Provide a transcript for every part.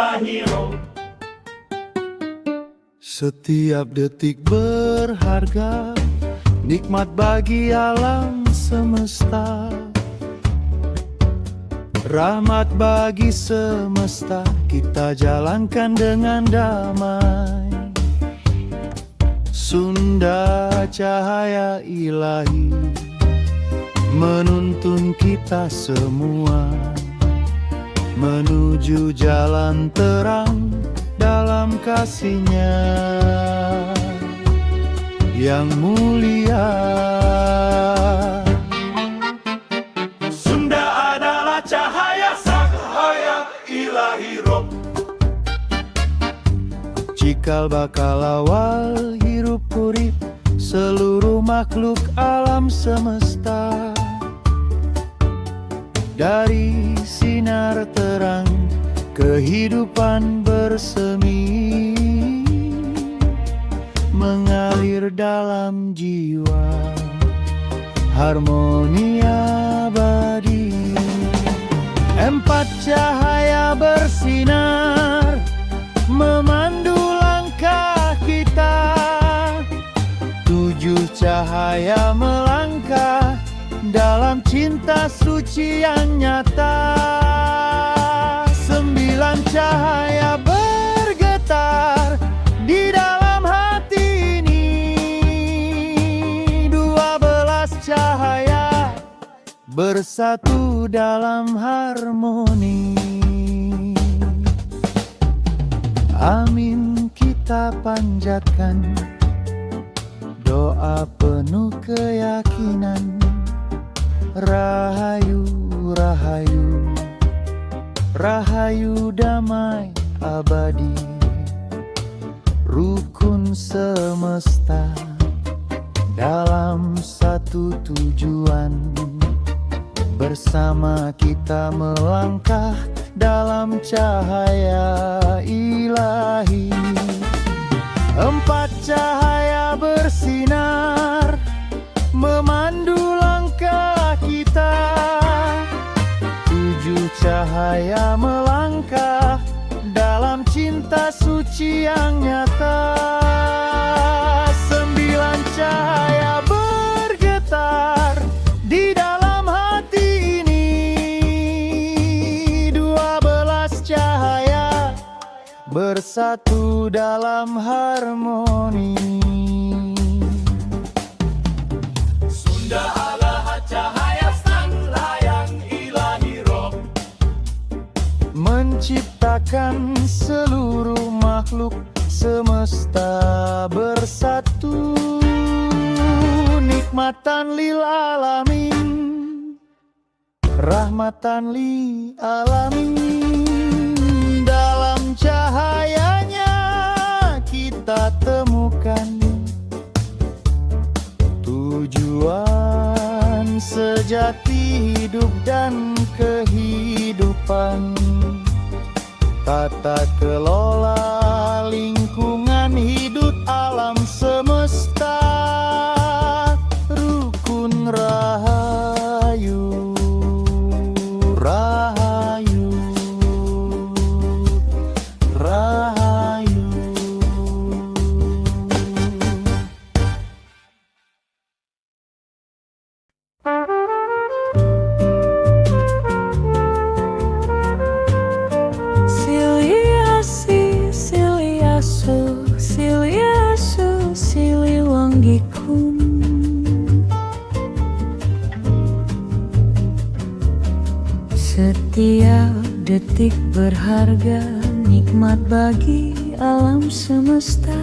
ilahi roh. Setiap detik berharga, nikmat bagi alam semesta. Rahmat bagi semesta, kita jalankan dengan damai. Sunda cahaya ilahi menuntun kita semua menuju jalan terang dalam kasih-Nya yang mulia. Sunda adalah cahaya ilahi roh. Cikal bakal awal hirup urip seluruh makhluk alam semesta. Dari sinar terang kehidupan bersemi mengalir dalam jiwa, harmoni abadi. Empat cahaya bersinar memandu langkah kita. Tujuh cahaya melangkah dalam cinta suci yang nyata. Sembilan cahaya bergetar di dalam hati ini. 12 cahaya bersatu dalam harmoni. Amin kita panjatkan, doa penuh keyakinan. Rahayu, rahayu, rahayu damai abadi. Rukun semesta dalam satu tujuan. Bersama kita melangkah dalam cahaya ilahi. Empat cahaya bersinar memandu langkah kita. Tujuh cahaya melangkah dalam cinta suci yang nyata. Sembilan cahaya bergetar di dalam hati ini. 12 cahaya bersatu dalam harmoni. Sunda adalah cahaya sang layang ilahi roh. Menciptakan seluruh makhluk semesta bersatu. Nikmatan lil alamin, rahmatan lil alamin. Dalam cahayanya kita temukan tujuan sejati hidup dan kehidupan. Tata kelola lingkungan hidup alam semesta. Rukun rahayu, rahayu, rahayu. Siliwangikum. Setiap detik berharga, nikmat bagi alam semesta.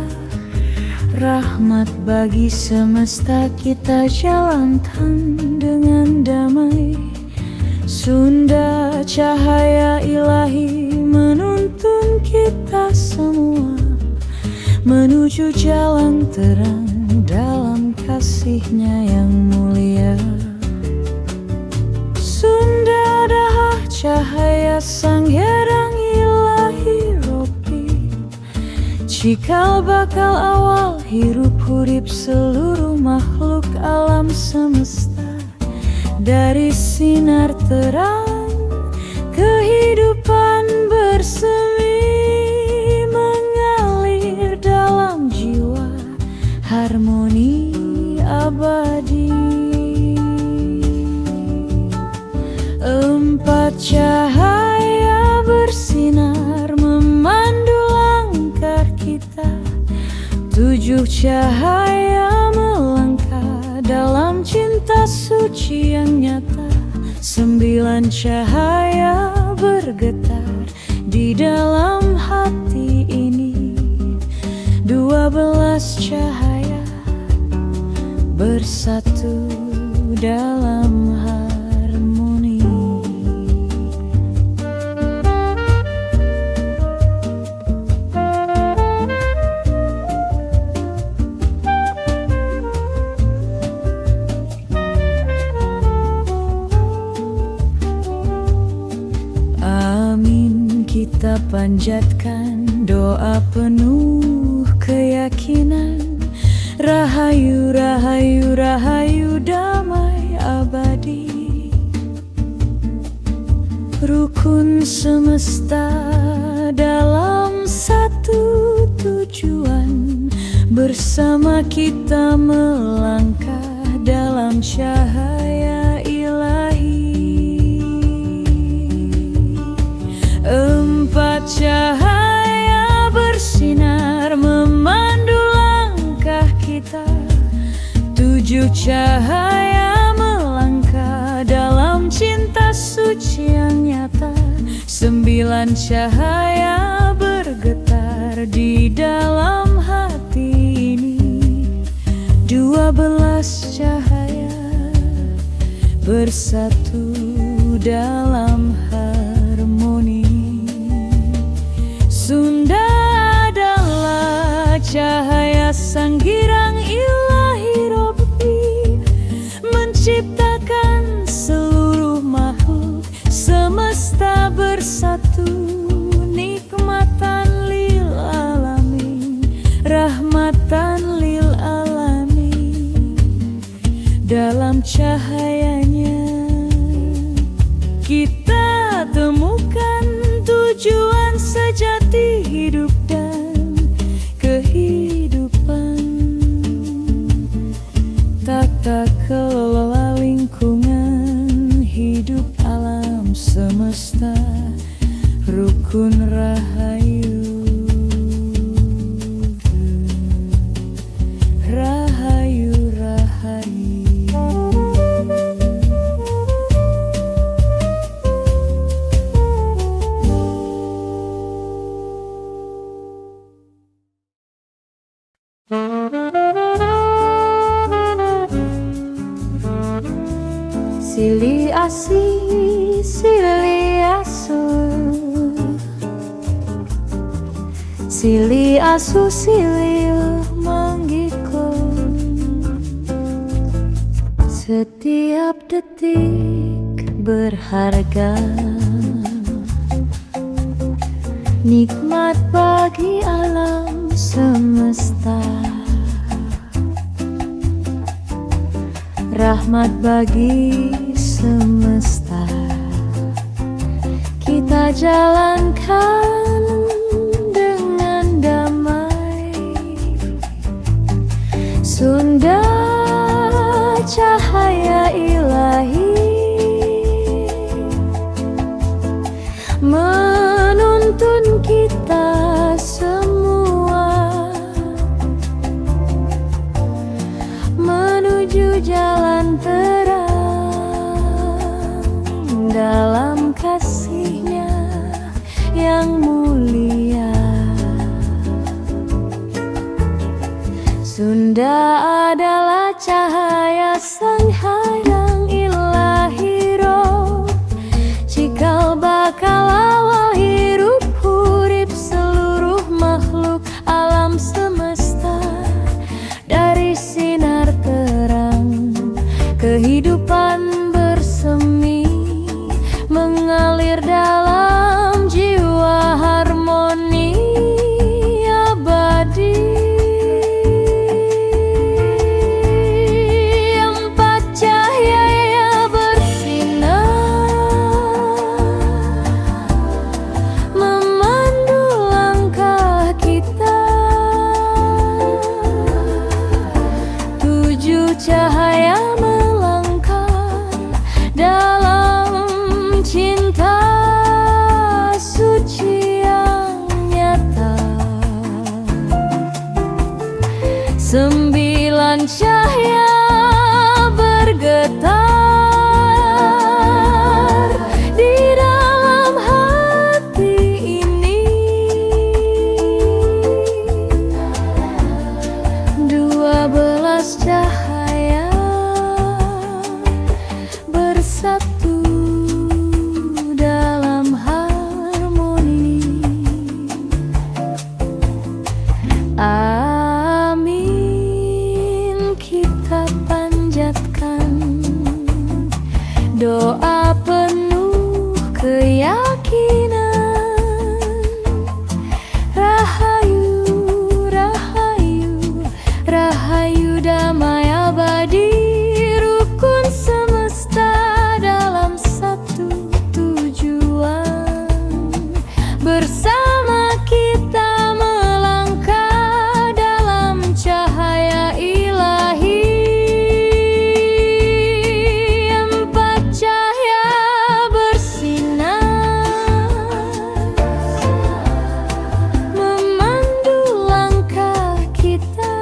Rahmat bagi semesta, kita jalankan dengan damai. Sunda cahaya ilahi menuntun kita semua menuju jalan terang dalam kasih-Nya yang mulia. Sunda adalah cahaya sang herang ilahi ropi. Cikal bakal awal hirup hurip seluruh makhluk alam semesta. Dari sinar terang kehidupan bersemi cahaya bersinar memandu langkah kita. 7 cahaya melangkah dalam cinta suci yang nyata. 9 cahaya bergetar di dalam hati ini. 12 cahaya bersatu dalam harmoni. Amin, kita panjatkan doa penuh keyakinan. Rahayu, rahayu, rahayu, damai abadi. Rukun semesta dalam satu tujuan. Bersama kita melangkah dalam cahaya ilahi. 4 cahaya bersinar memandu langkah kita. 7 cahaya melangkah dalam cinta suci yang nyata. 9 cahaya bergetar di dalam hati ini. 12 cahaya bersatu dalam harmoni. Sunda adalah cahaya sang girang ilahi Robbi, menciptakan seluruh makhluk semesta bersatu. Nikmatan lil alamin, rahmatan lil alamin. Dalam cahayanya kita temukan tujuan sejati hidup dan kehidupan. Tata kelola lingkungan hidup alam semesta. Rukun rahayu, rahayu, rahayu. Sili asi, sili asu, sili asu, sili menggikung. Setiap detik berharga, nikmat bagi alam semesta. Rahmat bagi semesta, kita jalankan dengan damai. Sunda cahaya ilahi menuntun kita semua menuju jalan terang dalam kasih-Nya yang mulia. Sunda adalah cahaya sang hayang ilahi roh, cikal bakal awal hirup hurip seluruh keyakinan. Rahayu, rahayu, rahayu damai abadi, rukun semesta dalam satu tujuan. Bersama kita melangkah dalam cahaya ilahi. Empat cahaya bersinar memandu langkah kita.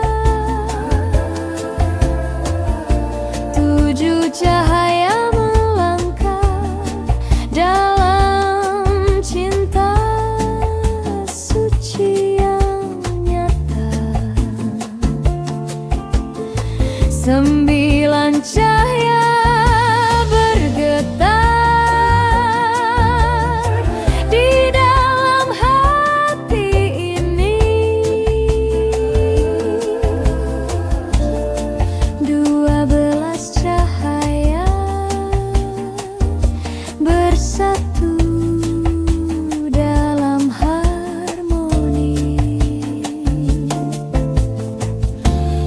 Tujuh cahaya melangkah dalam cinta suci yang nyata. Sembilan cahaya bergetar di dalam hati ini. 12 cahaya bersatu dalam harmoni.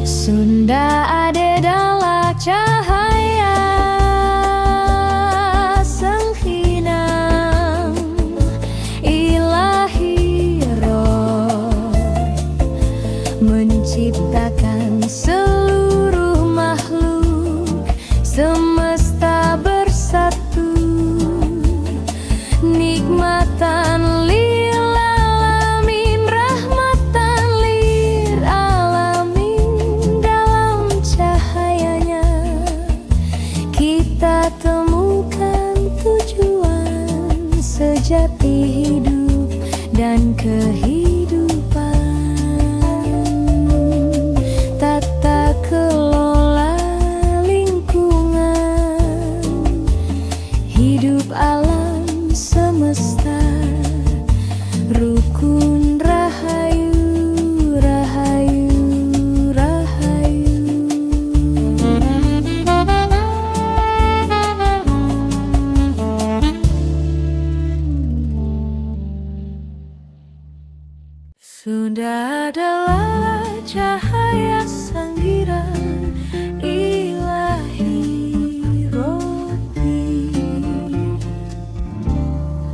Sunda adalah cahaya sang hinang ilahi roh, menciptakan seluruh makhluk semesta bersatu. Nikmatan lil alamin, rahmatan lil alamin. Dalam cahayanya kita temukan tujuan sejati hidup dan kehidupan. Tata kelola lingkungan, hidup alam semesta, rukun rahayu, rahayu, rahayu. Sunda adalah cahaya sanggiran ilahi Robbi.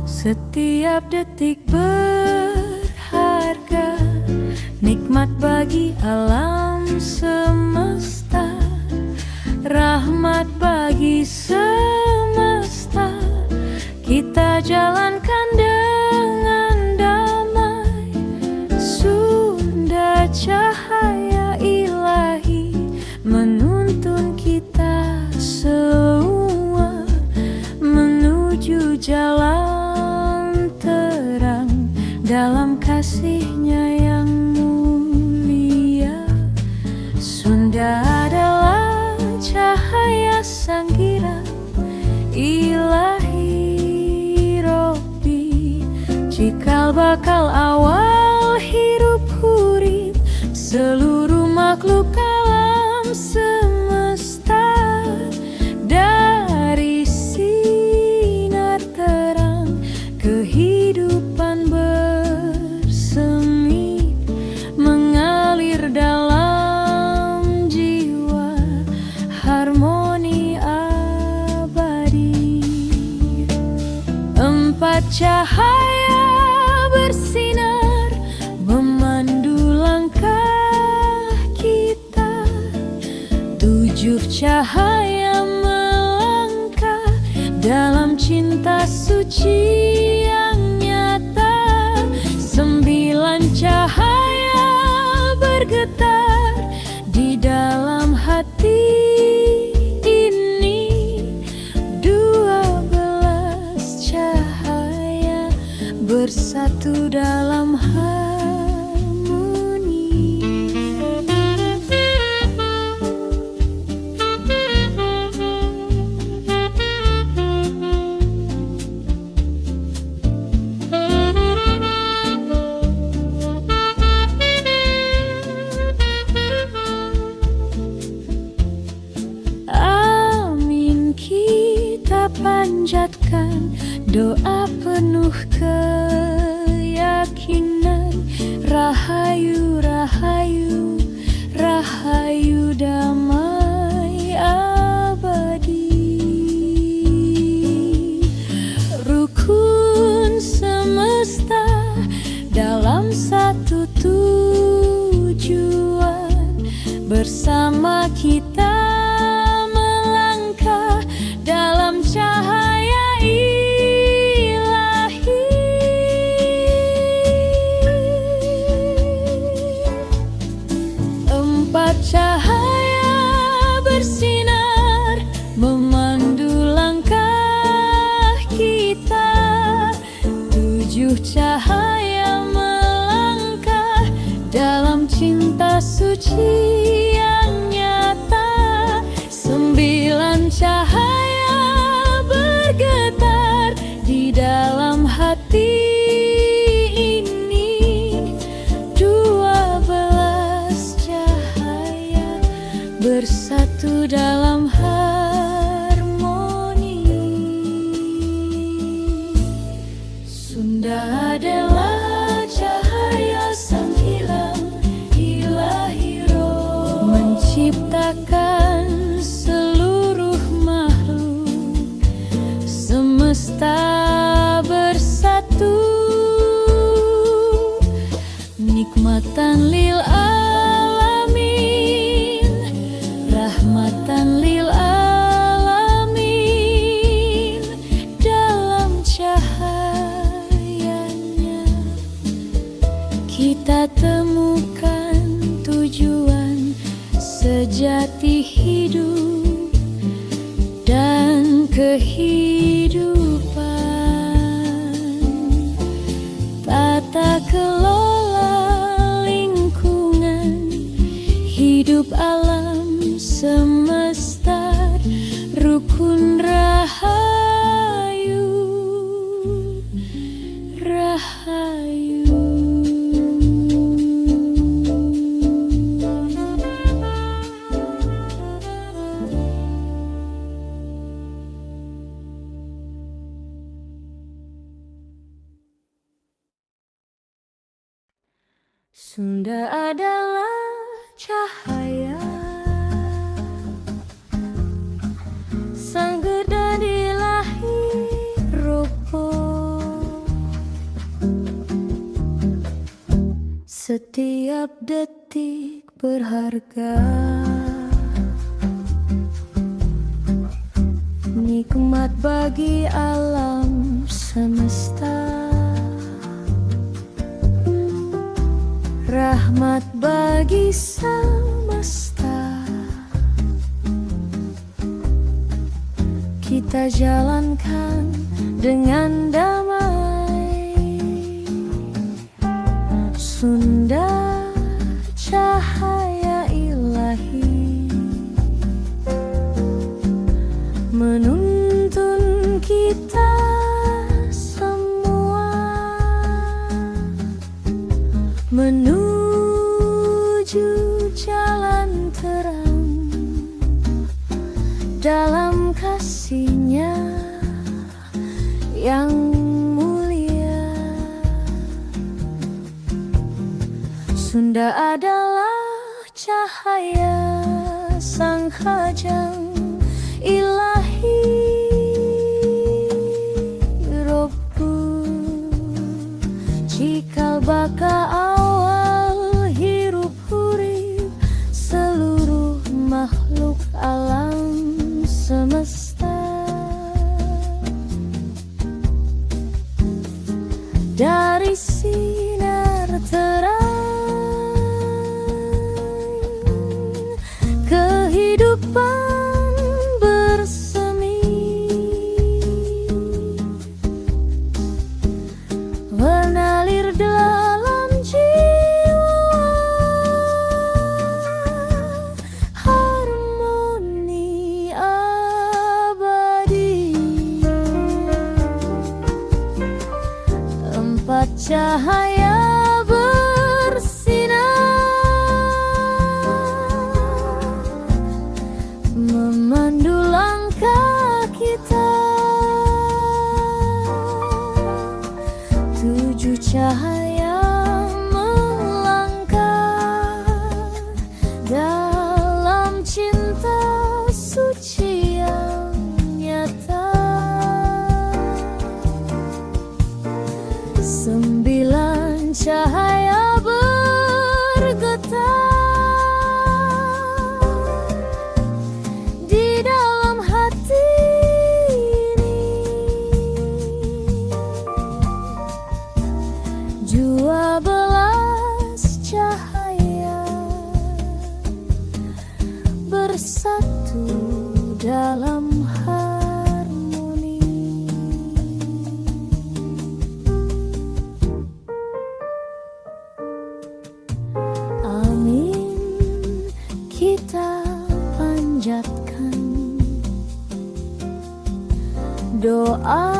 Setiap detik berharga, nikmat bagi alam semesta, rahmat bagi semesta. Kita jalankan dengan damai. Sunda cahaya ilahi menuntun kita semua menuju jalan terang dalam kasih-Nya yang mulia. Sunda adalah cahaya sanggiran ilahi Robbi, cikal bakal awal hirup hurip seluruh makhluk alam semesta. Dari sinar terang kehidupan bersemi mengalir dalam jiwa, harmoni abadi. Empat cahaya bersinar memandu langkah kita. 7 cahaya melangkah dalam cinta suci yang nyata. 9 cahaya bergetar di dalam hati ini. 12 cahaya bersatu dalam harmoni. Amin, kita panjatkan doa penuh penuh keyakinan. Rahayu, rahayu, rahayu damai abadi. Rukun semesta dalam satu tujuan, bersama kita melangkah dalam cahaya ilahi. Empat cahaya bersinar memandu langkah kita. Tujuh cahaya melangkah dalam cinta suci yang nyata. Sembilan cahaya bergetar di dalam hati ini. 12 cahaya bersatu dalam harmoni. Sunda adalah cahaya sang hilang ilahi roh, menciptakan seluruh makhluk semesta bersatu. Nikmatan lil alamin, rahmatan lil alamin. Dalam cahayanya kita temukan tujuan sejati hidup dan kehidupan. Tata kelola lingkungan hidup alam semesta, rukun rahayu, rahayu. Sunda adalah cahaya sang gedang ilahi ropo. Setiap detik berharga, nikmat bagi alam semesta, rahmat bagi semesta. Kita jalankan dengan damai. Sunda cahaya ilahi menuntun kita semua menuju jalan terang dalam kasih-Nya yang mulia. Sunda adalah cahaya sang hajang ilahi Robbu, cikal baka awal hirup hurip seluruh makhluk alam semesta. Dari sinar terang kehidupan bersemi, menalir dalam jiwa harmoni abadi. Empat cahaya bersinar memandu langkah kita. tujuh cahaya melangkah dalam cinta suci yang nyata. Sembilan cahaya bergetar di dalam hati ini. Dua belas cahaya bersatu dalam harmoni. Amin, kita panjatkan doa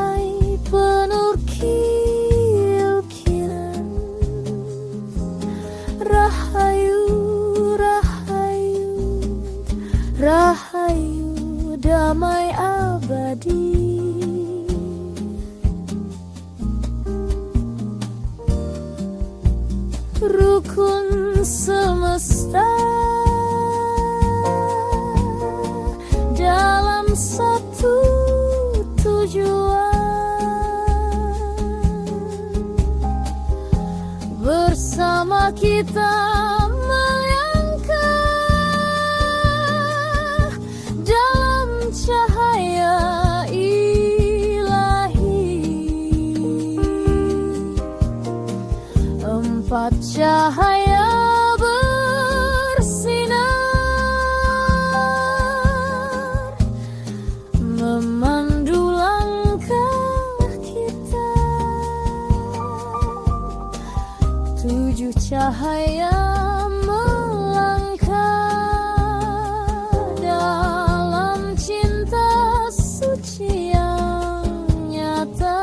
penuh keyakinan. Rahayu, rahayu, rahayu, damai abadi. Rukun semesta dalam satu tujuan. Bersama kita melangkah dalam cahaya ilahi. Empat cahaya bersinar memandu langkah kita. Tujuh cahaya melangkah dalam cinta suci yang nyata.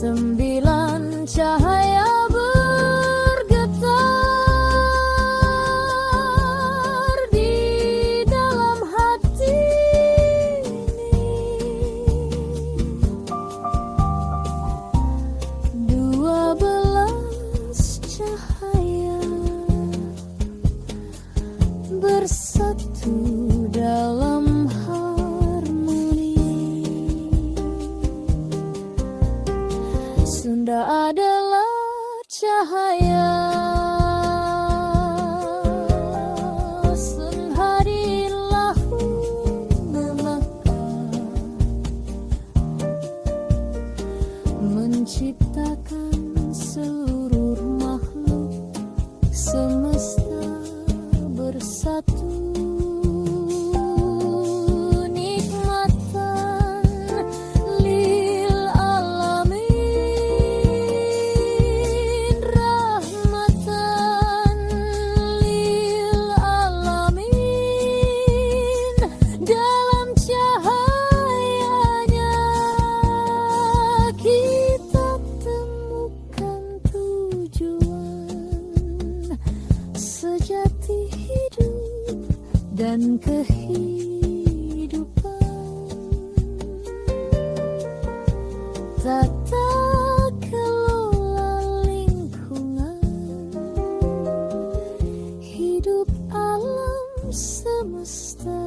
Sembilan cahaya bergetar di dalam hati ini. Dua belas cahaya bersatu dalam harmoni. Sunda adalah cahaya, sengharilahu memekar, menciptakan seluruh makhluk semesta bersatu. Nikmatan lil alamin, rahmatan lil alamin. Dalam cahayanya kita temukan tujuan sejati hidup dan kehidupan. Tata kelola lingkungan hidup alam semesta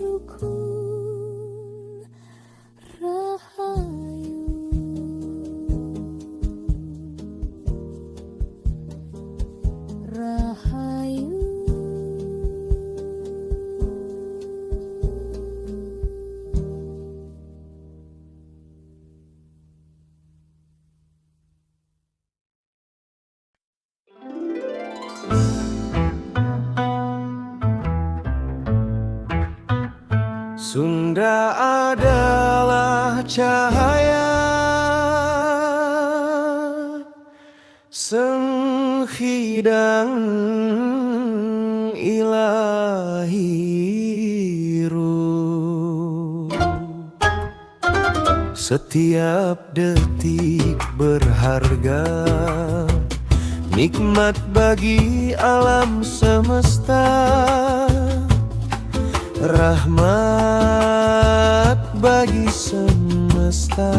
rukun rahayu. Rahayu. Sunda adalah cahaya, senghidang ilahi ruh. Setiap detik berharga, nikmat bagi alam semesta, rahmat bagi semesta. semesta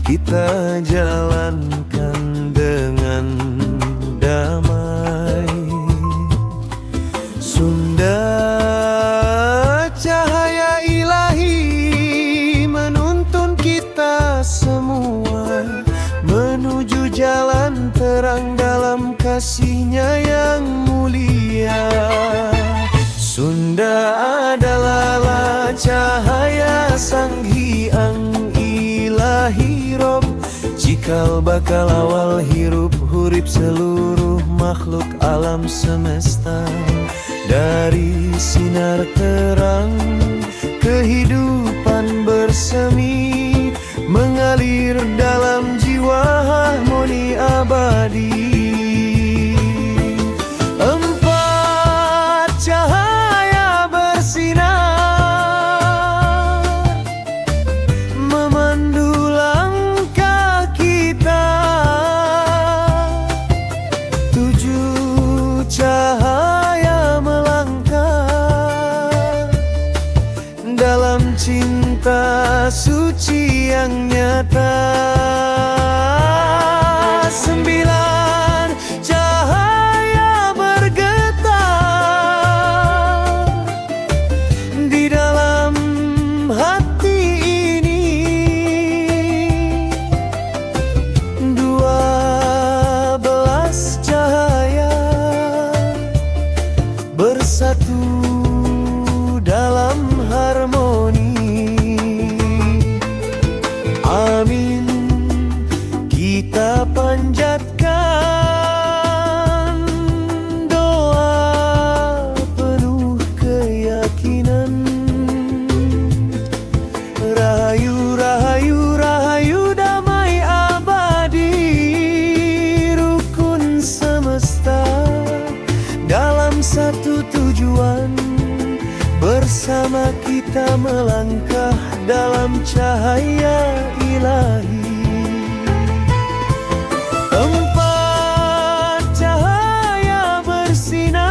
kita jalankan dengan damai. Sunda cahaya ilahi menuntun kita semua menuju jalan terang dalam kasih-Nya yang mulia. Sunda adalah cahaya Sang Hyang Ilahi Rob, cikal bakal awal hirup hurip seluruh makhluk alam semesta. Dari sinar terang kehidupan bersemi mengalir dalam jiwa harmoni abadi. Empat cahaya bersinar memandu langkah kita. Tujuh cahaya melangkah dalam cinta suci yang nyata. Sembilan cahaya bergetar di dalam hati ini. Dua belas cahaya bersatu dalam harmoni. Amin, kita panjatkan doa penuh keyakinan. Rahayu, rahayu, rahayu damai abadi, rukun semesta dalam satu tujuan. Bersama kita melangkah dalam cahaya ilahi. Empat cahaya bersinar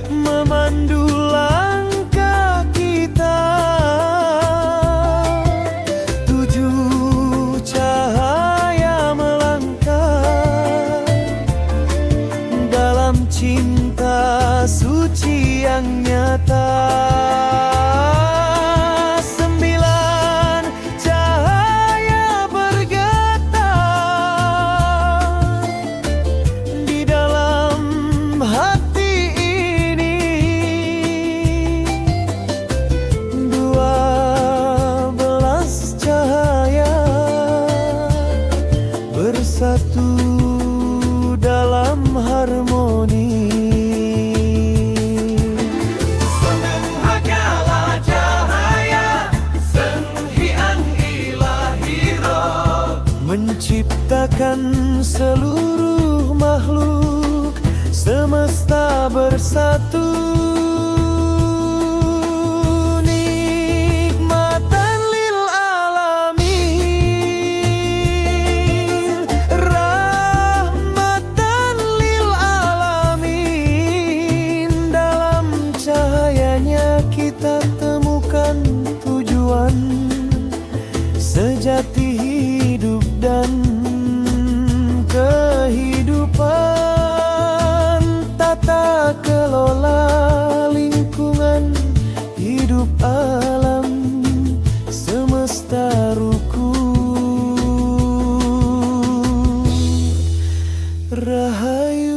memandu langkah kita. Tujuh cahaya melangkah dalam cinta suci yang nyata. Sembilan cahaya bergetar di dalam hati ini. Dua belas cahaya bersatu dalam harmoni. Hanyalah cahaya Sang Hyang Ilahi Rob, Menciptakan seluruh makhluk semesta bersatu. Nikmatan lil alamin, rahmatan lil alamin. Dalam cahayanya kita temukan tujuan sejati hidup dan kehidupan. Tata kelola lingkungan hidup alam semesta rukun. Rahayu